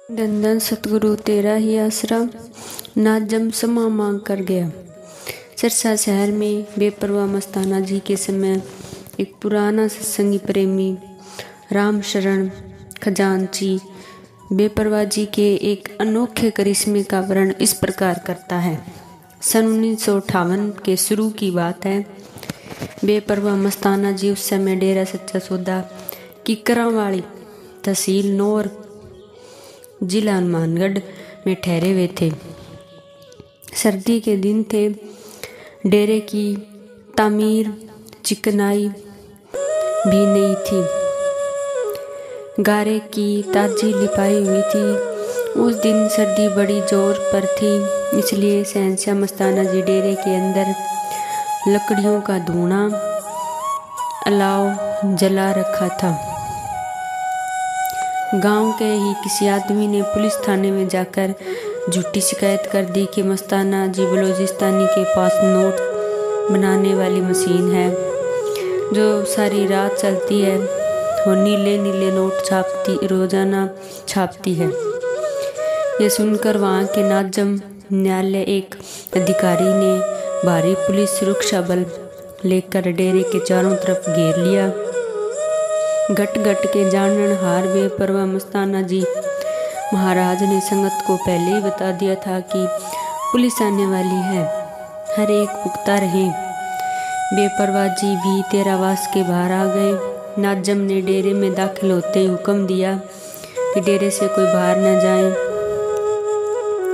धन धन सतगुरु तेरा ही आसरा, नाजम समा मांग कर गया। सिरसा शहर में बेपरवाह मस्ताना जी के समय एक पुराना सत्संगी प्रेमी राम शरण खजांची बेपरवाह जी के एक अनोखे करिश्मे का वर्णन इस प्रकार करता है। सन 1958 के शुरू की बात है। बेपरवाह मस्ताना जी उस समय डेरा सच्चा सौदा किकरावाली तहसील नौर जिला हनुमानगढ़ में ठहरे हुए थे। सर्दी के दिन थे। डेरे की तामीर चिकनाई भी नहीं थी, गारे की ताजी लिपाई हुई थी। उस दिन सर्दी बड़ी जोर पर थी, इसलिए शहंशाह मस्ताना जी डेरे के अंदर लकड़ियों का धुआं अलाव जला रखा था। गांव के ही किसी आदमी ने पुलिस थाने में जाकर झूठी शिकायत कर दी कि मस्ताना जी बलोचिस्तानी के पास नोट बनाने वाली मशीन है जो सारी रात चलती है और नीले नीले नोट रोजाना छापती है। ये सुनकर वहाँ के नाजम न्यायालय एक अधिकारी ने भारी पुलिस सुरक्षा बल लेकर डेरे के चारों तरफ घेर लिया। घट घट के जाननहार बेपरवाह मस्ताना जी महाराज ने संगत को पहले ही बता दिया था कि पुलिस आने वाली है, हर एक पुख्ता रहे। बेपरवाह जी भी तेरावास के बाहर आ गए। नाजम ने डेरे में दाखिल होते ही हुक्म दिया कि डेरे से कोई बाहर न जाए।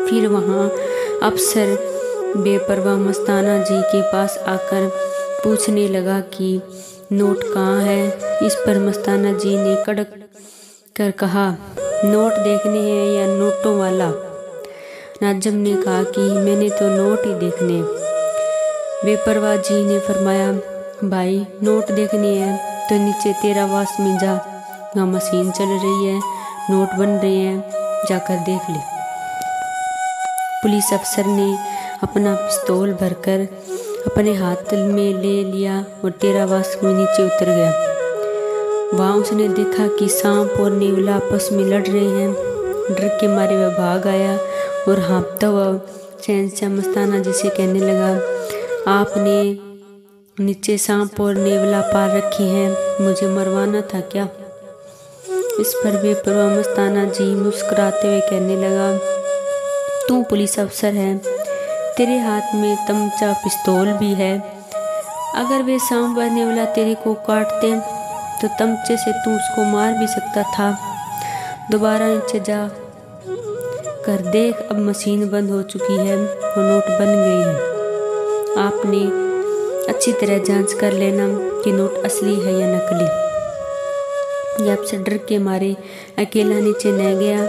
फिर वहाँ अफसर बेपरवाह मस्ताना जी के पास आकर पूछने लगा कि नोट कहाँ है। इस पर मस्ताना जी ने कड़क कर कहा, नोट देखने हैं या नोटों वाला। नाजम ने कहा कि मैंने तो नोट ही देखने। बेपरवाह जी ने फरमाया, भाई नोट देखने हैं तो नीचे तेरावास में जा, वहाँ मशीन चल रही है, नोट बन रहे हैं, जाकर देख ले। पुलिस अफसर ने अपना पिस्तौल भरकर अपने हाथ में ले लिया और तेरावास में नीचे उतर गया। वहाँ उसने देखा कि सांप और नेवला आपस में लड़ रहे हैं। डर के मारे वह भाग आया और हाँफता हुआ शहंशाह मस्ताना जी से कहने लगा, आपने नीचे सांप और नेवला पार रखी हैं, मुझे मरवाना था क्या? इस पर बेपरवाह मस्ताना जी मुस्कुराते हुए कहने लगा, तू पुलिस अफसर है, तेरे हाथ में तमचा पिस्तौल भी है। अगर वे सांप व नेवला तेरे को काटते तो तमचे से तू उसको मार भी सकता था। दोबारा नीचे जा कर देख, अब मशीन बंद हो चुकी है और नोट बन गई है। आपने अच्छी तरह जांच कर लेना कि नोट असली है या नकली। यह आपसे डर के मारे अकेला नीचे न गया।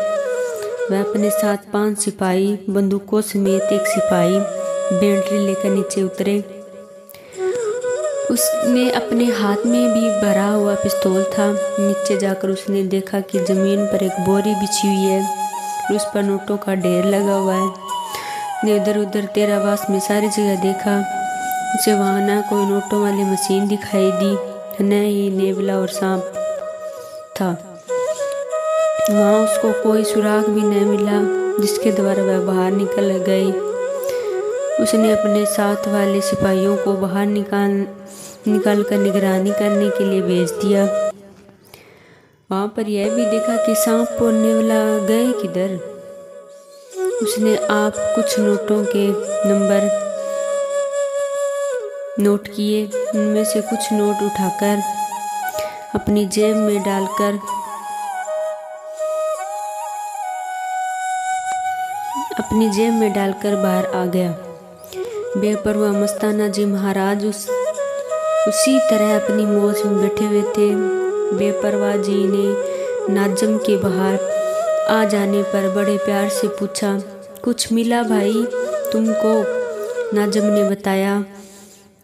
वह अपने साथ 5 सिपाही, बंदूकों समेत एक सिपाही बैटरी लेकर नीचे उतरे। उसने अपने हाथ में भी भरा हुआ पिस्तौल था। नीचे जाकर उसने देखा कि जमीन पर एक बोरी बिछी हुई है, उस पर नोटों का ढेर लगा हुआ है। ने इधर उधर तेरावास में सारी जगह देखा, उसे वहाँ न कोई नोटों वाली मशीन दिखाई दी, न ही नेवला और सांप था। वहाँ उसको कोई सुराग भी न मिला जिसके द्वारा वह बाहर निकल गई। उसने अपने साथ वाले सिपाहियों को बाहर निकाल कर निगरानी करने के लिए भेज दिया। वहाँ पर यह भी देखा कि सांप और नेवला गए किधर। उसने आप कुछ नोटों के नंबर नोट किए, उनमें से कुछ नोट उठाकर अपनी जेब में डालकर बाहर आ गया। बेपरवाह मस्ताना जी महाराज उसी तरह अपनी मौज में बैठे हुए थे। बेपरवाह जी ने नाजम के बाहर आ जाने पर बड़े प्यार से पूछा, कुछ मिला भाई तुमको? नाजम ने बताया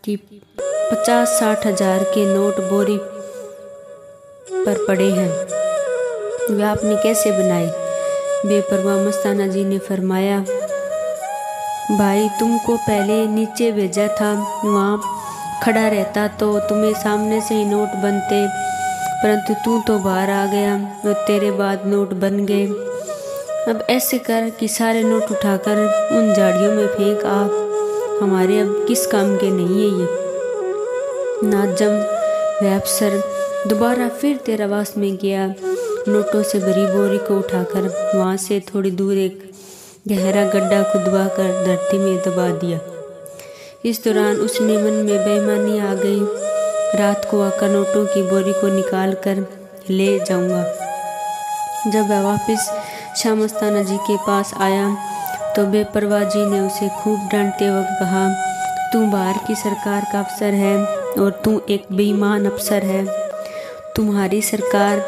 कि 50-60 हजार के नोट बोरी पर पड़े हैं। वे आपने कैसे बनाए? बेपरवाह मस्ताना जी ने फरमाया, भाई तुमको पहले नीचे भेजा था, वहाँ खड़ा रहता तो तुम्हें सामने से ही नोट बनते, परंतु तू तो बाहर आ गया और तेरे बाद नोट बन गए। अब ऐसे कर कि सारे नोट उठाकर उन झाड़ियों में फेंक आ, हमारे अब किस काम के नहीं है ये। नाजम वह अफसर दोबारा फिर तेरावास में गया। नोटों से भरी बोरी को उठाकर वहाँ से थोड़ी दूर एक गहरा गड्ढा खुदवा कर धरती में दबा दिया। इस दौरान उसने मन में बेईमानी आ गई, रात को आकर नोटों की बोरी को निकाल कर ले जाऊंगा। जब वह वापस शाह मस्ताना जी के पास आया तो बेपरवाह जी ने उसे खूब डांटते वक्त कहा, तू बाहर की सरकार का अफसर है और तू एक बेईमान अफसर है। तुम्हारी सरकार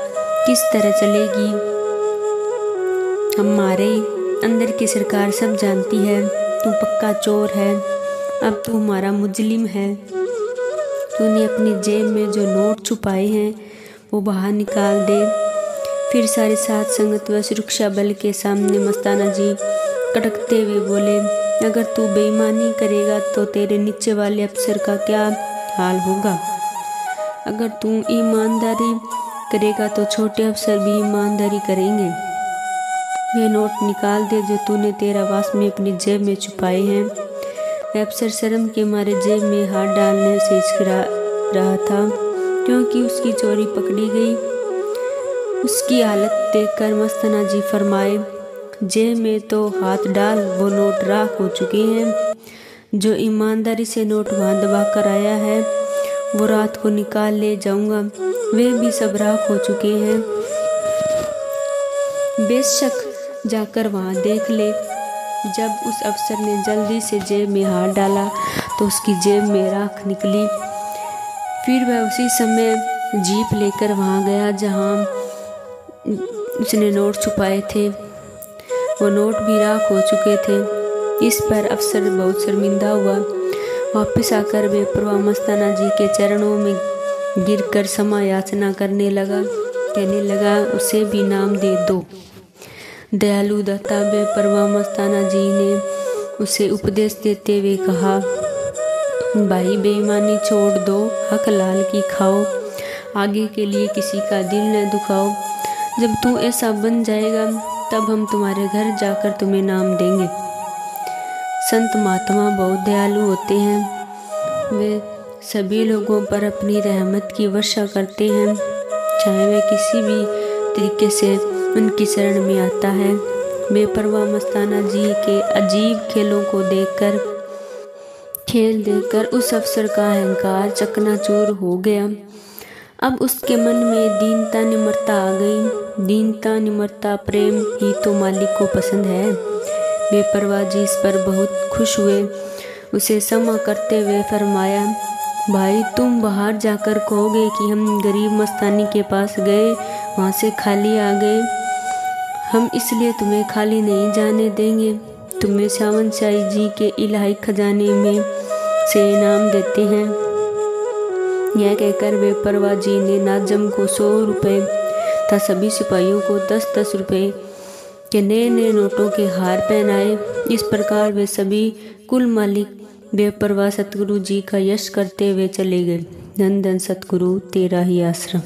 किस तरह चलेगी? हमारे अंदर की सरकार सब जानती है। तू पक्का चोर है, अब तू हमारा मुजलिम है। तूने अपनी जेब में जो नोट छुपाए हैं वो बाहर निकाल दे। फिर सारी साथ संगत व सुरक्षा बल के सामने मस्ताना जी कड़कते हुए बोले, अगर तू बेईमानी करेगा तो तेरे नीचे वाले अफसर का क्या हाल होगा? अगर तू ईमानदारी करेगा तो छोटे अफसर भी ईमानदारी करेंगे। वे नोट निकाल दे जो तूने तेरावास में अपनी जेब में छुपाए हैं। अफसर शर्म के मारे जेब में हाथ डालने से हिचकिचा रहा था, क्योंकि उसकी चोरी पकड़ी गई। उसकी हालत देखकर मस्ताना जी फरमाए, जेब में तो हाथ डाल, वो नोट राख हो चुके हैं। जो ईमानदारी से नोट वहाँ दबा कर आया है वो रात को निकाल ले जाऊंगा, वे भी सब राख हो चुके हैं। बेशक जाकर वहाँ देख ले। जब उस अफसर ने जल्दी से जेब में हाथ डाला तो उसकी जेब में राख निकली। फिर वह उसी समय जीप लेकर वहाँ गया जहाँ उसने नोट छुपाए थे। वो नोट भी राख हो चुके थे। इस पर अफसर बहुत शर्मिंदा हुआ। वापस आकर बेपरवाह मस्ताना जी के चरणों में गिरकर क्षमा याचना करने लगा। कहने लगा, उसे भी नाम दे दो। दयालु दाता बेपरवाह मस्ताना जी ने उसे उपदेश देते हुए कहा, भाई बेईमानी छोड़ दो, हक लाल की खाओ, आगे के लिए किसी का दिल न दुखाओ। जब तू ऐसा बन जाएगा तब हम तुम्हारे घर जाकर तुम्हें नाम देंगे। संत महात्मा बहुत दयालु होते हैं। वे सभी लोगों पर अपनी रहमत की वर्षा करते हैं, चाहे वे किसी भी तरीके से उनकी शरण में आता है। बेपरवाह मस्ताना जी के अजीब खेलों को देखकर उस अफसर का अहंकार चकनाचूर हो गया। अब उसके मन में दीनता निम्रता आ गई। दीनता निम्रता प्रेम ही तो मालिक को पसंद है। बेपरवाह जी इस पर बहुत खुश हुए। उसे क्षमा करते हुए फरमाया, भाई तुम बाहर जाकर कहोगे कि हम गरीब मस्तानी के पास गए, वहाँ से खाली आ गए। हम इसलिए तुम्हें खाली नहीं जाने देंगे। तुम्हें शाहनशाही जी के इलाही खजाने में से इनाम देते हैं। यह कहकर बेपरवाह जी ने नाजम को 100 रुपये तथा सभी सिपाहियों को 10-10 रुपये के नए नए नोटों के हार पहनाए। इस प्रकार वे सभी कुल मालिक बेपरवाह सतगुरु जी का यश करते हुए चले गए। धन धन सतगुरु, तेरा ही आश्रम।